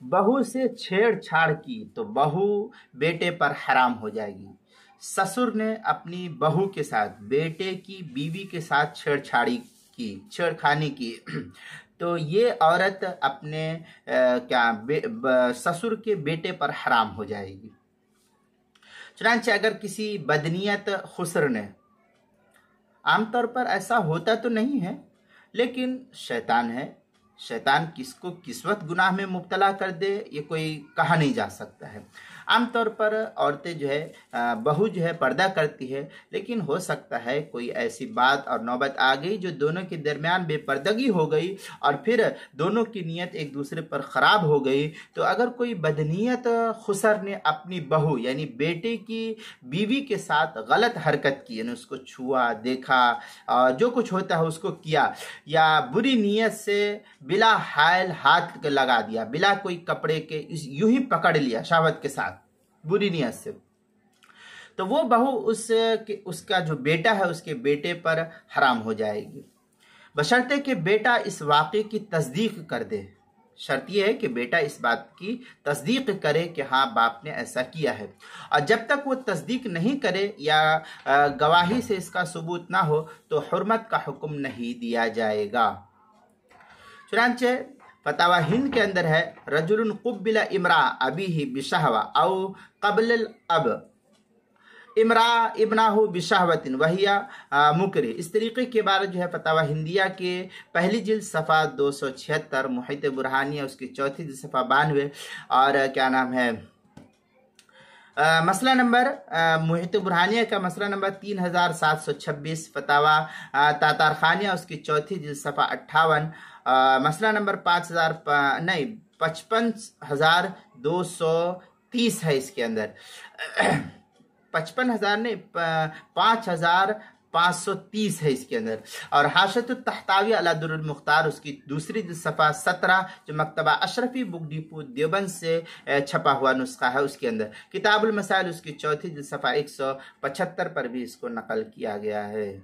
बहू से छेड़छाड़ की तो बहू बेटे पर हराम हो जाएगी। ससुर ने अपनी बहू के साथ बेटे की बीवी के साथ छेड़खानी की तो ये औरत अपने ससुर के बेटे पर हराम हो जाएगी। चुनांचे अगर किसी बदनीयत खुसर ने, आमतौर पर ऐसा होता तो नहीं है, लेकिन शैतान है, शैतान किसको किस वक्त गुनाह में मुब्तला कर दे ये कोई कहा नहीं जा सकता है। आमतौर पर औरतें जो है बहू जो है पर्दा करती है, लेकिन हो सकता है कोई ऐसी बात और नौबत आ गई जो दोनों के दरमियान बेपर्दगी हो गई और फिर दोनों की नीयत एक दूसरे पर ख़राब हो गई। तो अगर कोई बदनीयत खुसर ने अपनी बहू यानी बेटे की बीवी के साथ गलत हरकत की, यानी उसको छुआ, देखा और जो कुछ होता है उसको किया, या बुरी नीयत से बिला हायल हाथ लगा दिया, बिला कोई कपड़े के यूं ही पकड़ लिया शहवत के साथ बुरी नीयत से, तो वो बहू उसका जो बेटा है उसके बेटे पर हराम हो जाएगी, बशर्ते कि बेटा इस वाक़े की तस्दीक कर दे। शर्त यह है कि बेटा इस बात की तस्दीक करे कि हाँ बाप ने ऐसा किया है, और जब तक वो तस्दीक नहीं करे या गवाही से इसका सबूत ना हो तो हुर्मत का हुक्म नहीं दिया जाएगा। चुनांचे फतावा हिंद के अंदर है, रजुलन कुब्बिला इमरा अबीही बिशहवा औ कबल अब इमरा इब्नाहु बिशहवतिन वहिया मुकरी। इस तरीके के बारे जो है फतावा हिंदिया के पहली जिल्द सफ़ा 276, मुहित बुरहानिया उसकी चौथी जिल्द सफ़ा 92, और क्या नाम है मसला नंबर मुहित बुरहानिया का मसला नंबर 3726, फतावा तातार खानिया उसकी चौथी जिल्द सफ़ा 58, मसला नंबर 55,230 है इसके अंदर 55,000 नहीं 5,530 है इसके अंदर। और हाशत तहतावी अला दुर्रुल मुख्तार उसकी दूसरी सफ़ा 17 जो मकतबा अशरफी बुक डिपो देवबंद से छपा हुआ नुस्खा है उसके अंदर। किताबुल मसाइल उसकी चौथी सफ़ा 175 पर भी इसको नकल किया गया है।